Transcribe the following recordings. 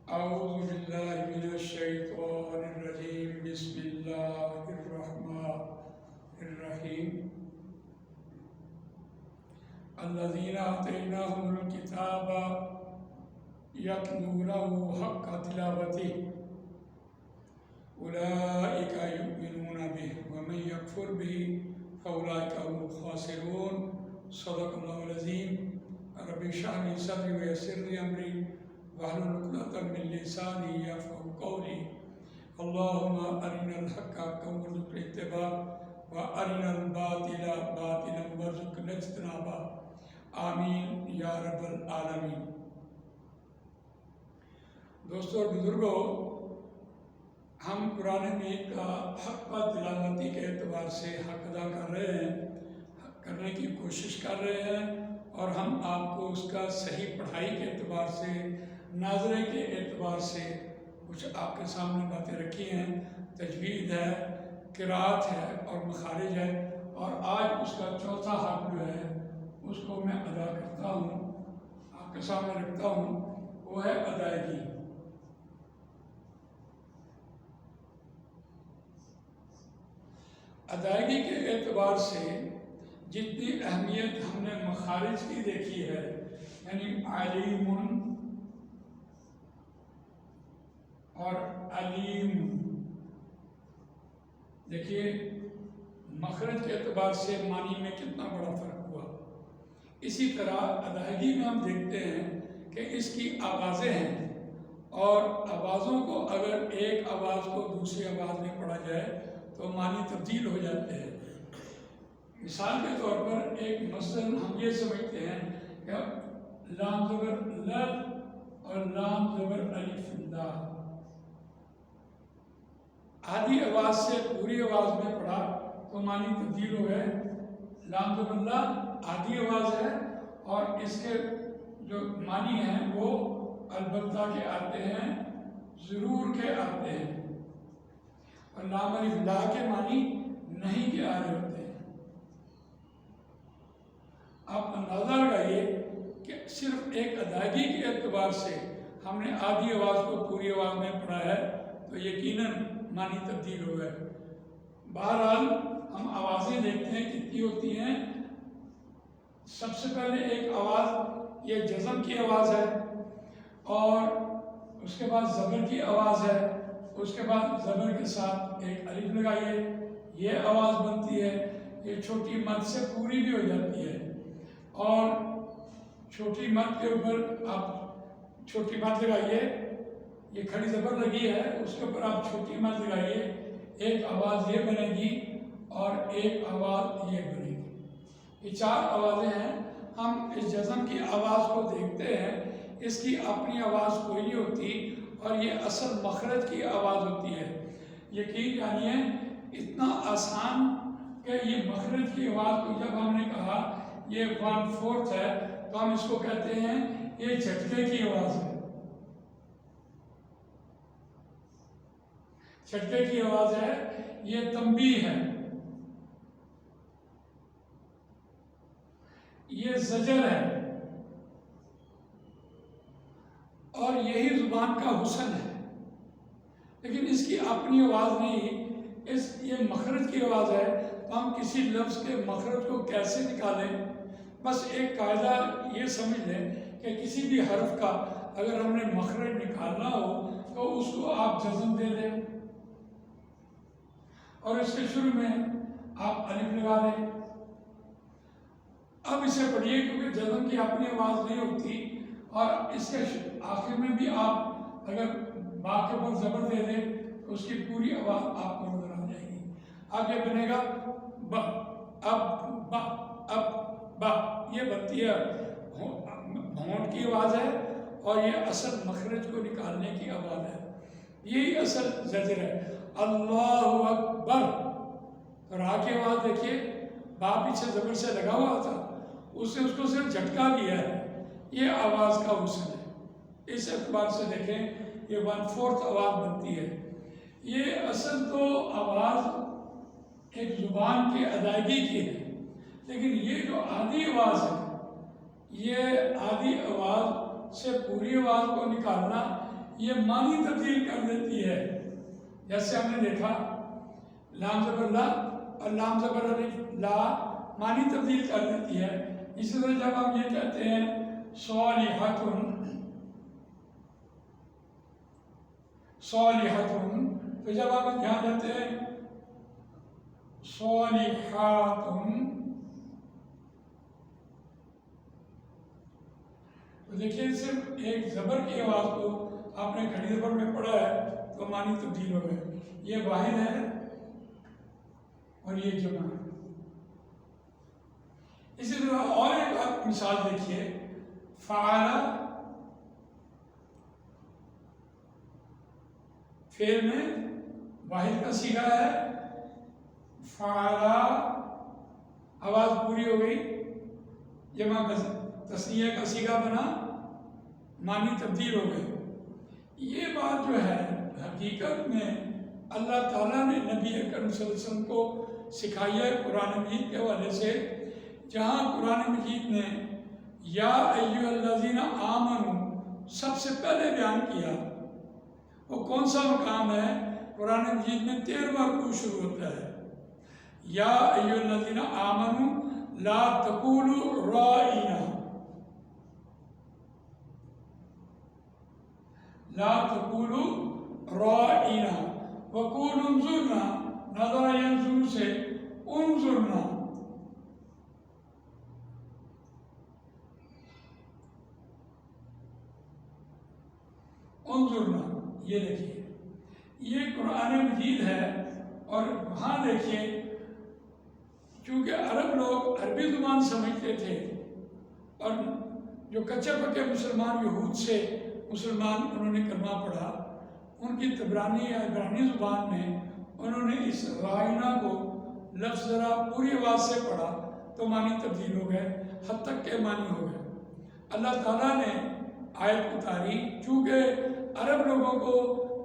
أعوذ بالله من الشيطان الرجيم بسم الله الرحمن الرحيم الذين آتيناهم الكتاب يتلونه حق تلاوته أولئك يؤمنون به ومن يكفر به فأولئك هم الخاسرون صدق الله العظيم رب اشرح لي صدري ويسر لي أمري واحلل عقدة من لساني يفقهوا قولي اللهم أرنا الحق حقا وارزقنا اتباعه وأرنا الباطل باطلا وارزقنا اجتنابه آمین یا رب العالمین۔ دوستوں اور بزرگوں، ہم قرآن مجید کا حق و تلاوتی کے اعتبار سے حق ادا کر رہے ہیں، کرنے کی کوشش کر رہے ہیں، اور ہم آپ کو اس کا صحیح پڑھائی کے اعتبار سے، ناظرے کے اعتبار سے کچھ آپ کے سامنے باتیں رکھی ہیں۔ تجوید ہے، قرات ہے اور مخارج ہے، اور آج اس کا چوتھا حق جو ہے اس کو میں ادا کرتا ہوں، آپ کے سامنے رکھتا ہوں، وہ ہے ادائیگی۔ ادائیگی کے اعتبار سے جتنی اہمیت ہم نے مخارج کی دیکھی ہے، یعنی علیم اور علیم، دیکھیے مخرج کے اعتبار سے معنی میں کتنا بڑا فرق ہوا۔ اسی طرح ادائیگی میں ہم دیکھتے ہیں کہ اس کی آوازیں ہیں، اور آوازوں کو اگر ایک آواز کو دوسری آواز میں پڑھا جائے تو معنی تبدیل ہو جاتے ہیں۔ مثال کے طور پر ایک مثلاً ہم یہ سمجھتے ہیں کہ لام زبر ل اور لام زبر الف لا، آدھی آواز سے پوری آواز میں پڑھا تو معنی تبدیل ہو گئے۔ لام زبر لا آدھی آواز ہے، اور اس کے جو معنی ہیں وہ البتہ کے آتے ہیں، ضرور کے آتے ہیں، اور لام الف لا کے معنی نہیں کے آ رہے ہوتے ہیں۔ آپ اندازہ لگائیے کہ صرف ایک ادائیگی کے اعتبار سے ہم نے آدھی آواز کو پوری آواز میں پڑھا ہے تو یقیناً معنی تبدیل ہو گئے۔ بہرحال ہم آوازیں دیکھتے ہیں کتنی ہوتی ہیں۔ سب سے پہلے ایک آواز یہ جزم کی آواز ہے، اور اس کے بعد زبر کی آواز ہے، اس کے بعد زبر کے ساتھ ایک الف لگائیے، یہ آواز بنتی ہے۔ یہ چھوٹی مد سے پوری بھی ہو جاتی ہے، اور چھوٹی مد کے اوپر آپ چھوٹی مد لگائیے، یہ کھڑی زبر لگی ہے، اس کے اوپر آپ چھوٹی مد لگائیے، ایک آواز یہ بنے گی اور ایک آواز یہ بنے گی۔ یہ چار آوازیں ہیں۔ ہم اس جزم کی آواز کو دیکھتے ہیں، اس کی اپنی آواز کوئی نہیں ہوتی، اور یہ اصل مخرج کی آواز ہوتی ہے۔ یقین جانیے اتنا آسان کہ یہ مخرج کی آواز کو جب ہم نے کہا یہ 1/4 ہے تو ہم اس کو کہتے ہیں یہ جھٹکے کی آواز ہے۔ جھٹکے کی آواز ہے، یہ تنبیہ ہے، یہ زجر ہے، اور یہی زبان کا حسن ہے۔ لیکن اس کی اپنی آواز نہیں، یہ مخرج کی آواز ہے، تو ہم کسی لفظ کے مخرج کو کیسے نکالیں؟ بس ایک قاعدہ یہ سمجھ لیں کہ کسی بھی حرف کا اگر ہم نے مخرج نکالنا ہو تو اس کو آپ جزم دے دیں، اور اس کے شروع میں آپ الف لگا دیں۔ اب اسے پڑھیے، کیونکہ جزم کی اپنی آواز نہیں ہوتی، اور اس کے آخر میں بھی آپ اگر با کے اوپر زبر دے دیں تو اس کی پوری آواز آپ کو نظر آ جائے گی۔ اب یہ بنے گا ب، اب با، اب با، یہ بنتی ہے ہونٹ کی آواز ہے، اور یہ اصل مخرج کو نکالنے کی آواز ہے، یہی اصل زجر ہے۔ اللہ اکبر، را کی آواز دیکھیے، با پیچھے زبر سے لگا ہوا تھا، اس کو صرف جھٹکا دیا ہے، یہ آواز کا حسن ہے۔ اس اعتبار سے دیکھیں یہ 1/4 آواز بنتی ہے۔ یہ اصل تو آواز ایک زبان کی ادائیگی کی ہے، لیکن یہ جو آدھی آواز ہے، یہ آدھی آواز سے پوری آواز کو نکالنا یہ معنی تبدیل کر دیتی ہے. جیسے ہم نے دیکھا لام زبر لا اور لام زبر الف لا معنی تبدیل کر دیتی ہے. اسی طرح جب ہم یہ کہتے ہیں صالحۃ تو جب آپ یہاں جاتے ہیں صالحات تو دیکھیے صرف ایک زبر کی آواز کو آپ نے کھڑی زبر میں پڑھا ہے تو معنی تبدیل ہو گئے. یہ واحد ہے اور یہ جمع ہے. اسی طرح اور ایک آپ مثال دیکھیے فعال فعل میں واحد کا صیغہ ہے. فعال آواز پوری ہو گئی جمع تثنیہ کا صیغہ بنا معنی تبدیل ہو گئے. یہ بات جو ہے حقیقت میں اللہ تعالیٰ نے نبی اکرم صلی اللہ علیہ وسلم کو سکھائی ہے قرآن مجید کے حوالے سے. جہاں قرآن مجید نے یا ایھا الذین آمنوا سب سے پہلے بیان کیا وہ کون سا مقام ہے؟ قرآن مجید میں 13واں رکوع شروع ہوتا ہے. یا ایھا الذین آمنوا لا تقولوا رائنا لا تقولوا رائنا وقولوا انظرنا نظر ینظر سے انظرنا. انظرنا یہ دیکھیے یہ قرآن مجید ہے. اور وہاں دیکھیے چونکہ عرب لوگ عربی زبان سمجھتے تھے اور جو کچے پکے مسلمان یہود سے مسلمان انہوں نے کلمہ پڑھا ان کی تبرانی یا عبرانی زبان میں انہوں نے اس رائنا کو لفظ ذرا پوری آواز سے پڑھا تو معنی تبدیل ہو گئے حد تک کہ معنی ہو گئے. اللہ تعالیٰ نے آیت اتاری چونکہ عرب لوگوں کو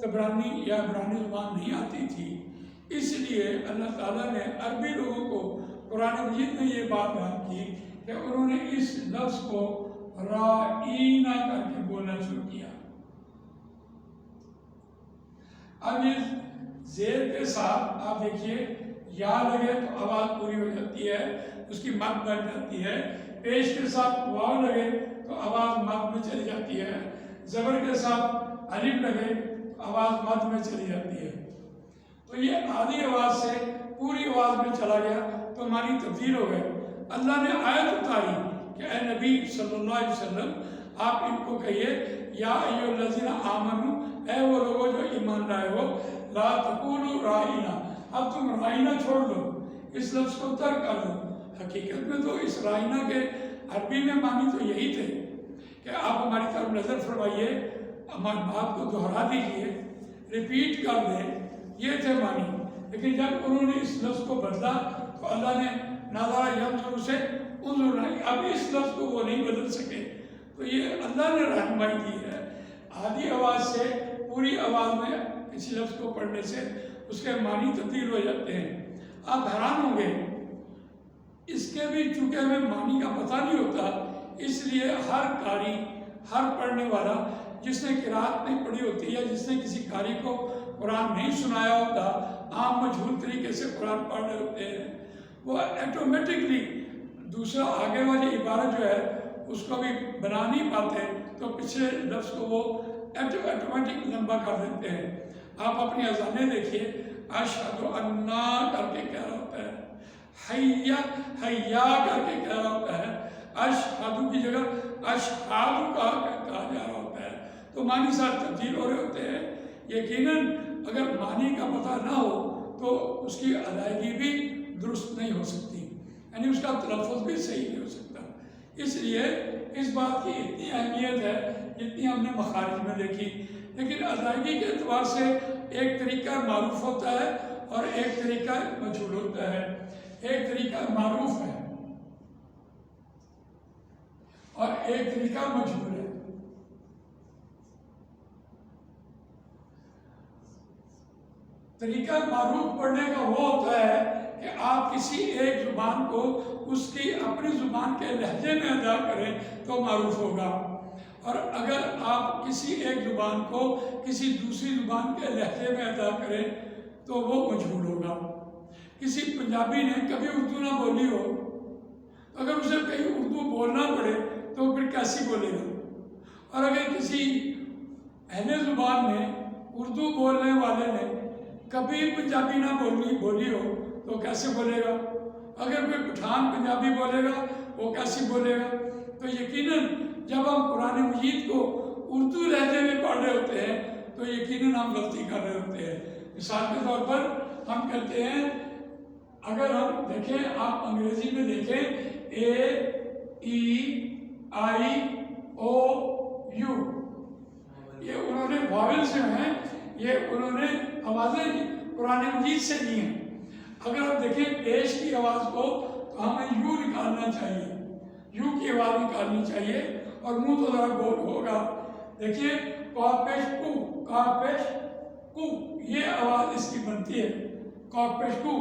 تبرانی یا عبرانی زبان نہیں آتی تھی اس لیے اللہ تعالیٰ نے عربی لوگوں کو قرآن مجید میں یہ بات بیان کی کہ انہوں نے اس لفظ کو رائنا کر کے بولنا شروع کیا. اب یہ زیر کے ساتھ آپ دیکھیے یا لگے تو آواز پوری ہو جاتی ہے اس کی مد بن جاتی ہے. پیش کے ساتھ واو لگے تو آواز مد میں چلی جاتی ہے. زبر کے ساتھ الف لگے تو آواز مد میں چلی جاتی ہے. تو یہ آدھی آواز سے پوری آواز میں چلا گیا تو معنی تبدیل ہو گئے. اللہ نے آیت اتاری کہ اے نبی صلی اللہ علیہ وسلم آپ ان کو کہیے یا ایھا الذین آمنوا اے وہ لوگوں جو ایمان لائے ہو لا تقولوا رائنا اب تم رائنا چھوڑ دو اس لفظ کو ترک کر دو. حقیقت میں تو اس رائنا کے عربی میں معنی تو یہی تھے کہ آپ ہماری طرف نظر فرمائیے ہماری بات کو دہرا دیجئے ریپیٹ کر دیں یہ تھے معنی. لیکن جب انہوں نے اس لفظ کو بدلا تو اللہ نے نظر ینظر سے انظرنا اب اس لفظ کو وہ نہیں بدل سکے. تو یہ اللہ نے رہنمائی دی ہے آدھی آواز سے پوری آواز میں کسی لفظ کو پڑھنے سے اس کے معنی تبدیل ہو جاتے ہیں. آپ حیران ہوں گے اس کے بھی چونکہ ہمیں معنی کا پتہ نہیں ہوتا اس لیے ہر قاری ہر پڑھنے والا جس نے قرات نہیں پڑھی ہوتی ہے جس نے کسی قاری کو قرآن نہیں سنایا ہوتا عام مجہول طریقے سے قرآن پڑھ رہے ہوتے ہیں وہ ایٹومیٹکلی دوسرا آگے والی عبارت جو ہے اس کو بھی بنا نہیں پاتے تو پچھلے لفظ کو وہ ایٹومیٹک لمبا کر دیتے ہیں. آپ اپنی اذانیں دیکھیے اشہد ان کر کے کہہ رہا ہوتا ہے حیا حیا کر کے کہہ رہا ہوتا ہے اشہد کی جگہ اشہاد کہا جا رہا ہوتا ہے تو معنی ساتھ تبدیل ہو رہے ہوتے ہیں. یقیناً اگر معنی کا پتہ نہ ہو تو اس کی ادائیگی بھی درست نہیں ہو سکتی یعنی اس کا تلفظ بھی صحیح نہیں ہو سکتا. اس لیے اس بات کی اتنی اہمیت ہے جتنی ہم نے مخارج میں دیکھی. لیکن ادائیگی کے اعتبار سے ایک طریقہ معروف ہوتا ہے اور ایک طریقہ مجہول ہوتا ہے. ایک طریقہ معروف ہے اور ایک طریقہ مجہول ہے. طریقہ معروف پڑھنے کا وہ ہوتا ہے کہ آپ کسی ایک زبان کو اس کی اپنی زبان کے لہجے میں ادا کریں تو معروف ہوگا اور اگر آپ کسی ایک زبان کو کسی دوسری زبان کے لہجے میں ادا کریں تو وہ مجہول ہوگا۔ کسی پنجابی نے کبھی اردو نہ بولی ہو، اگر اسے کہیں اردو بولنا پڑے تو پھر کیسی بولے گا؟ اور اگر کسی اہل زبان نے اردو بولنے والے نے کبھی پنجابی نہ بولی ہو تو کیسے بولے گا؟ اگر کوئی پٹھان پنجابی بولے گا وہ کیسی بولے گا؟ تو یقیناً جب ہم قرآن مجید کو اردو لہجے میں پڑھ رہے ہوتے ہیں تو یقیناً ہم غلطی کر رہے ہوتے ہیں۔ مثال کے طور پر ہم کہتے ہیں، اگر ہم دیکھیں، آپ انگریزی میں دیکھیں A-E-I-O-U، یہ انہوں نے واویلز جو ہیں یہ انہوں نے آوازیں قرآن مجید سے لی ہیں۔ اگر آپ دیکھیں پیش کی آواز کو تو ہمیں یو نکالنا چاہیے، یو کی آواز نکالنی چاہیے اور منہ تو ذرا گول ہوگا۔ دیکھیے کاپیش کو، کاپیش کو، یہ آواز اس کی بنتی ہے کاپیش کو۔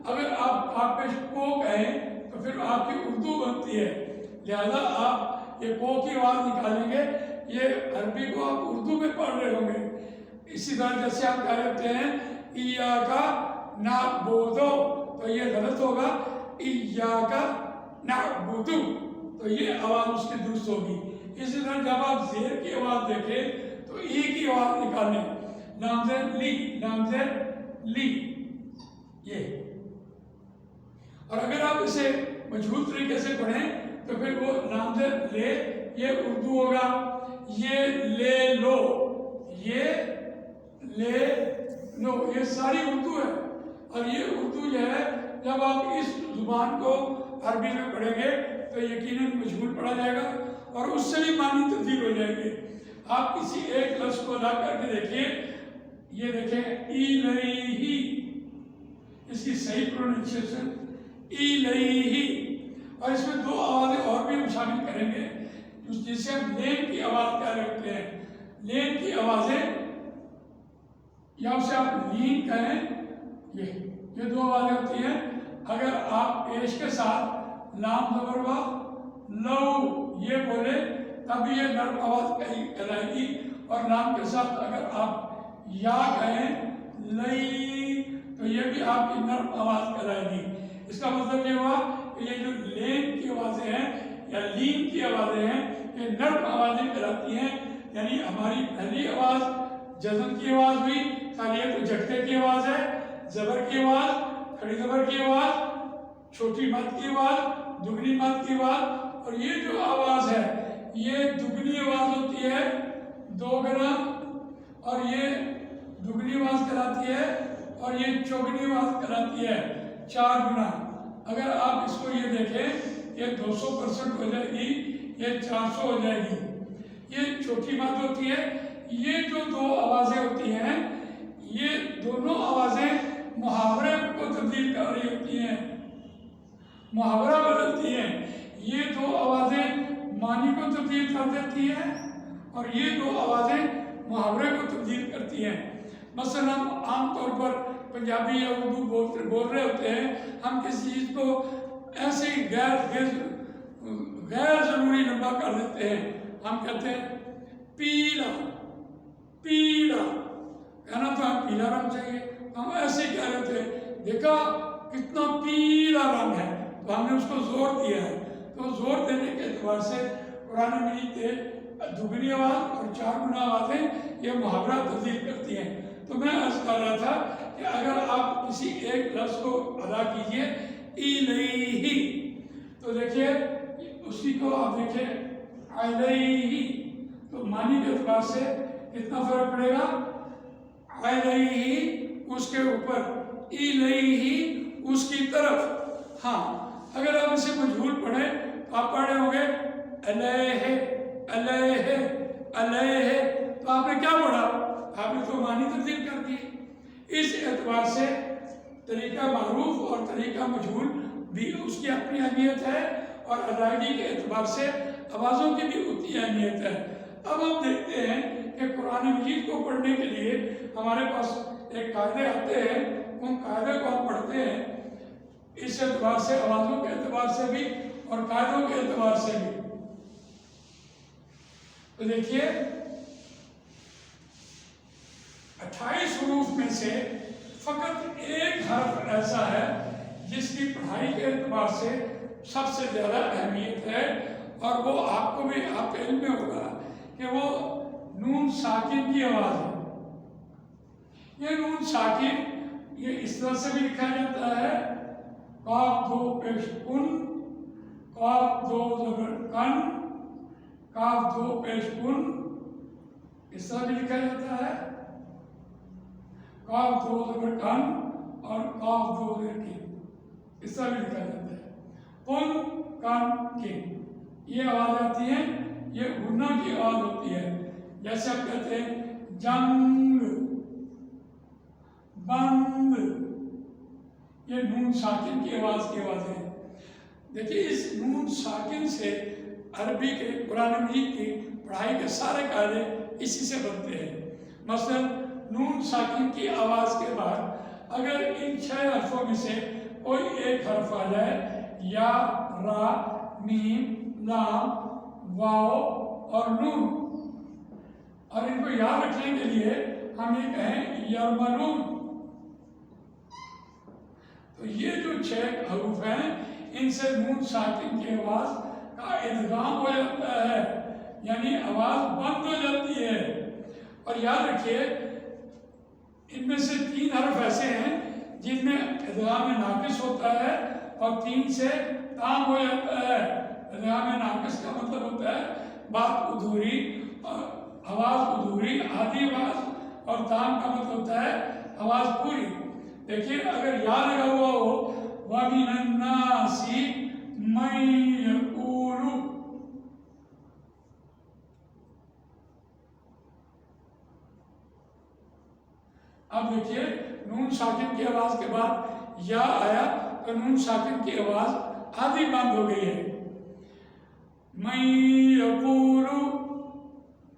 اگر آپ کاپیش کو کہیں تو پھر آپ کی اردو بنتی ہے، لہذا آپ یہ کو کی آواز نکالیں گے، یہ عربی کو آپ اردو میں پڑھ رہے ہوں گے۔ اسی طرح جیسے آپ کہہ رہتے ہیں ایاکا نعبدو تو یہ غلط ہوگا، ایاکا نعبدو تو یہ آواز اس کی درست ہوگی۔ اسی طرح جب آپ زیر کی آواز دیکھیں تو ای کی آواز نکالیں، لامزیر لی، لامزیر لی، یہ۔ اور اگر آپ اسے مجہول طریقے سے پڑھیں تو پھر وہ لامزیر لے، یہ اردو ہوگا، یہ لے لو، یہ لے لو، یہ ساری اردو ہے۔ اور یہ اردو جو ہے جب آپ اس زبان کو عربی میں پڑھیں گے تو یقیناً مجہول پڑھا جائے گا اور اس سے بھی معنی تبدیل ہو جائے گے۔ آپ کسی ایک لفظ کو لا کر کے دیکھیے، یہ دیکھیں ایلیہی، اس کی صحیح پروننسیشن ایلیہی، اور اس میں دو آوازیں اور بھی ہم شامل کریں گے جسے ہم لین کی آواز کہہ رہے ہوتے ہیں۔ لین کی آوازیں یا اسے آپ لین کہیں، یہ دو آوازیں ہوتی ہیں۔ اگر آپ پیش کے ساتھ لام زبر وا لو یہ بولے تب یہ نرم آواز کہلائے گی، اور لام کے ساتھ اگر آپ یا کہیں لئی تو یہ بھی آپ کی نرم آواز کہلائے گی۔ اس کا مطلب یہ ہوا کہ یہ جو لین کی آوازیں ہیں یا لین کی آوازیں ہیں یہ نرم آوازیں کہلاتی ہیں، یعنی ہماری پہلی آواز جزم کی آواز ہوئی، خالیہ تو جھٹکے کی آواز ہے، زبر کی آواز، کھڑی زبر کی آواز، چھوٹی مد کی آواز، دگنی مد کی آواز، اور یہ جو آواز ہے یہ دگنی آواز ہوتی ہے 2 گنا، اور یہ دگنی آواز کہلاتی ہے، اور یہ چوگنی آواز کہلاتی ہے 4 گنا۔ اگر آپ اس کو یہ دیکھیں یہ 200% ہو جائے گی، یہ 400 ہو جائے گی۔ یہ چھوٹی مد ہوتی ہے۔ یہ جو دو آوازیں ہوتی ہیں یہ دونوں آوازیں محاورے کو تبدیل کر رہی ہوتی ہیں، محاورہ بدلتی ہیں۔ یہ دو آوازیں معنی کو تبدیل کر دیتی ہیں اور یہ دو آوازیں محاورے کو تبدیل کرتی ہیں۔ مثلا ہم عام طور پر پنجابی یا اردو بول رہے ہوتے ہیں، ہم کسی چیز کو ایسے ہی غیر ضروری لمبا کر دیتے ہیں۔ ہم کہتے ہیں پیلا، پیلا، کہنا تو ہم پیلا رنگ چاہیے، ہم ایسے ہی کہہ رہے تھے، دیکھا کتنا پیلا رنگ ہے، تو ہم نے اس کو زور دیا ہے۔ تو زور دینے کے اعتبار سے قرآن مجید کے دگنی آواز اور 4 گنا آوازیں یہ محاورہ تبدیل کرتی ہیں۔ تو میں عرض کر رہا تھا کہ اگر آپ کسی ایک لفظ کو ادا کیجئے ایلیہی تو دیکھیے اسی کو آپ دیکھیں علیہی، تو معنی کے اعتبار سے کتنا فرق پڑے گا؟ علیہی اس کے اوپر، ایلیہی اس کی طرف۔ ہاں اگر آپ اسے مجہول پڑھیں تو آپ پڑھ رہے ہوں گے علیہ، علیہ، علیہ، تو آپ نے کیا پڑھا؟ آپ نے تو معنی تبدیل کر دی۔ اس اعتبار سے طریقہ معروف اور طریقہ مجہول بھی اس کی اپنی اہمیت ہے، اور ادائیگی کے اعتبار سے آوازوں کی بھی اتنی اہمیت ہے۔ اب ہم دیکھتے ہیں کہ قرآن مجید کو پڑھنے کے لیے ہمارے پاس ایک قاعدے آتے ہیں، ان قاعدے کو ہم پڑھتے ہیں اس اعتبار سے، آوازوں کے اعتبار سے بھی اور قاعدوں کے اعتبار سے بھی۔ تو دیکھیے 28 حروف میں سے فقط ایک حرف ایسا ہے جس کی پڑھائی کے اعتبار سے سب سے زیادہ اہمیت ہے، اور وہ آپ کو بھی آپ کے علم میں ہوگا کہ وہ نون ساکن کی آواز ہے۔ یہ نون ساکن یہ اس طرح سے بھی لکھا جاتا ہے، قاف دو پیش کن، قاف دو زبر کن، قاف دو پیش کن، اس طرح بھی لکھا جاتا ہے، قاف دو زبر کن اور قاف دو زبر کن، اس طرح بھی لکھا جاتا ہے، کن کن کن۔ یہ آواز آتی ہے، یہ غنہ کی آواز ہوتی ہے، جیسے آپ کہتے ہیں جنگ، بند، یہ نون ساکن کی آواز ہے۔ دیکھیے اس نون ساکن سے عربی کے قرآن مجید کی پڑھائی کے سارے قاعدے اسی سے بنتے ہیں۔ مثلا نون ساکن کی آواز کے بعد اگر ان 6 حرفوں میں سے کوئی ایک حرف آ جائے، یا، را، میم، لام، واو اور نون، اور ان کو یاد رکھنے کے لیے ہم یہ کہیں یرملون، تو یہ جو 6 حروف ہیں ان سے نون ساکن کی آواز کا ادغام ہو جاتا ہے، یعنی آواز بند ہو جاتی ہے۔ اور یاد رکھیے ان میں سے 3 حرف ایسے ہیں جن میں ادغام ناقص ہوتا ہے اور 3 سے تام ہو جاتا ہے۔ ادغام ناقص کا مطلب ہوتا ہے بات ادھوری، آواز ادھوری، آدھی آواز، اور تام کا مطلب ہوتا ہے آواز پوری۔ دیکھیے اگر یاد لگا ہوا ہو وَمِنَ النَّاسِ مَن يَقُولُ، اب دیکھیے نون ساکن کی آواز کے بعد یا آیا تو نون ساکن کی آواز آدھی بند ہو گئی ہے، مَن يَقُولُ۔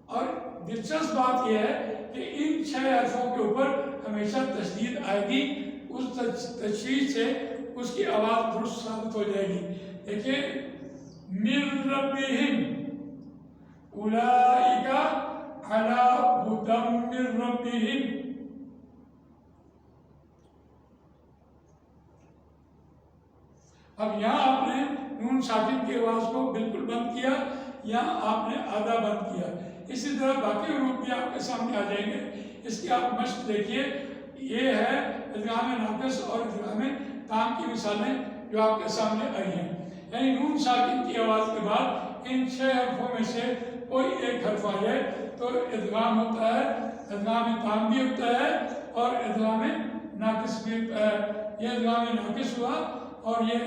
اور دلچسپ بات یہ ہے کہ ان 6 حرفوں کے اوپر ہمیشہ تشدید آئے گی، اس تشدید سے اس کی آواز درست ثابت ہو جائے گی۔ دیکھیے مِن رَبِّهِمْ أُولَئِكَ عَلَىٰ هُدًى مِّن رَبِّهِمْ۔ اب یہاں آپ نے نون ساکن کی آواز کو بالکل بند کیا، یہاں آپ نے آدھا بند کیا۔ اسی طرح باقی حروف بھی آپ کے سامنے آ جائیں گے، اس کی آپ مشق دیکھیے۔ یہ ہے ادغام ناقص اور ادغام تام کی مثالیں جو آپ کے سامنے آئی ہیں، یعنی نون ساکن کی آواز کے بعد ان 6 حرفوں میں سے کوئی ایک حرف آ جائے تو ادغام ہوتا ہے، ادغام تام بھی ہوتا ہے اور ادغام ناقص بھی ہوتا ہے۔ یہ ادغام ناقص ہوا، اور یہ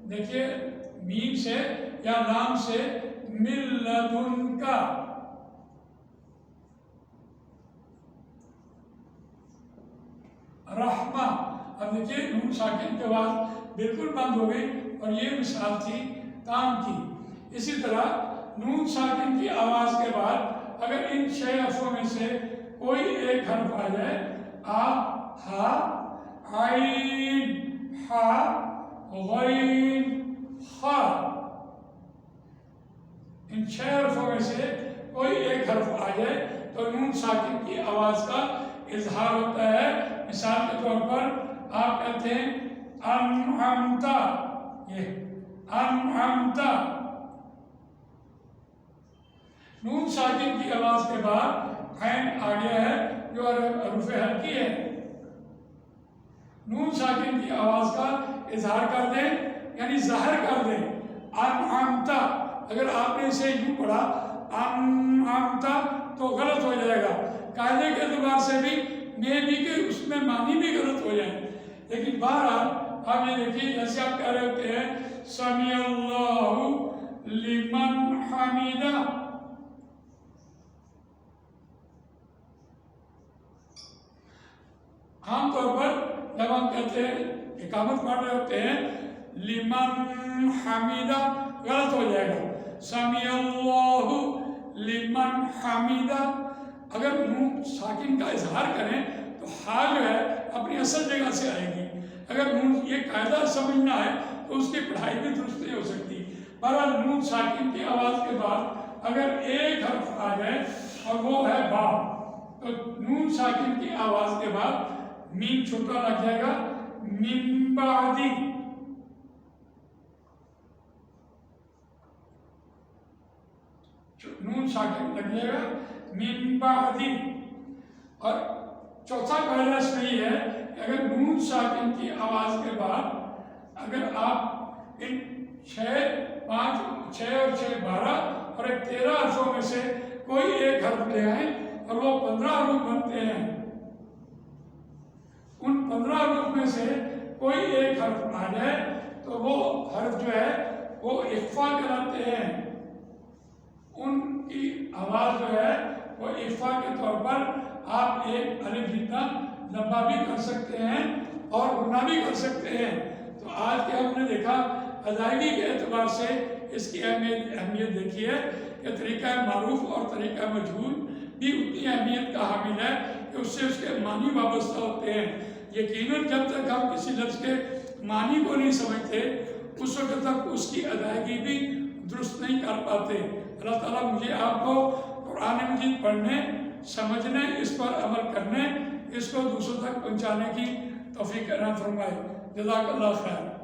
دیکھیے میم سے یا لام سے مِن لَدُنْکَ، رحمہ۔ اب دیکھیے نون ساکن کے بعد بالکل بند ہو گئی، اور یہ مثال تھی تام کی۔ اسی طرح نون ساکن کی آواز کے بعد اگر ان 6 حرفوں میں سے کوئی ایک حرف آ جائے، آ، ہا، عین، ہا، غین، خا، ان 6 حرفوں میں سے کوئی ایک حرف آ جائے تو نون ساکن کی آواز کا اظہار ہوتا ہے۔ مثال کے طور پر آپ کہتے ہیں انعمتا، یہ انعمتا، نون ساکن کی آواز کے بعد عین آ گیا ہے جو حروف حلقی ہے۔ نون ساکن کی آواز کا اظہار کر دیں یعنی ظاہر کر دیں، انعمتا۔ اگر آپ نے اسے یوں پڑھا انعمتا تو غلط ہو جائے گا، قاعدے کے اعتبار سے بھی میں بھی کہ اس میں معنی بھی غلط ہو جائیں، لیکن بہرحال آپ یہ دیکھیے جیسے آپ کہہ رہے ہوتے ہیں سمیع اللہ لمن حمیدہ، عام طور پر جب ہم کہتے ہیں اقامت پڑھ رہے ہوتے ہیں لمن حمیدہ غلط ہو جائے گا، سمیع اللہ لمن حمیدہ۔ اگر نون ساکن کا اظہار کریں تو ہا جو ہے اپنی اصل جگہ سے آئے گی، اگر نون یہ قاعدہ سمجھنا ہے تو اس کی پڑھائی بھی درست نہیں ہو سکتی۔ بہرحال نون ساکن کی آواز کے بعد اگر ایک حرف آ جائے اور وہ ہے با، تو نون ساکن کی آواز کے بعد میم چھوٹا لگ جائے گا، من بعدی، نون ساکن لگ جائے گا من بعدی۔ اور چوتھا قاعدہ اس میں یہ ہے کہ اگر نون ساکن کی آواز کے بعد اگر آپ ان 6 اور 6 12 اور ایک 13 حرفوں میں سے کوئی ایک حرف لے آئیں اور وہ 15 حروف بنتے ہیں، ان 15 حروف میں سے کوئی ایک حرف آ جائے تو وہ حرف جو ہے وہ اخفا کراتے ہیں، ان کی آواز جو ہے وہ اخفا کے طور پر آپ ایک الف جتنا لمبا بھی کر سکتے ہیں اور گنا بھی کر سکتے ہیں۔ تو آج کے ہم نے دیکھا ادائیگی کے اعتبار سے اس کی اہمیت دیکھی ہے کہ طریقہ معروف اور طریقہ مجہول بھی اتنی اہمیت کا حامل ہے کہ اس سے اس کے معنی وابستہ ہوتے ہیں۔ یقیناً جب تک ہم کسی لفظ کے معنی کو نہیں سمجھتے اس وقت تک اس کی ادائیگی بھی درست نہیں کر پاتے۔ اللہ تعالیٰ مجھے آپ کو قرآن مجید پڑھنے، سمجھنے، اس پر عمل کرنے، اس کو دوسروں تک پہنچانے کی توفیق عطا فرمائے۔ جزاک اللہ خیر۔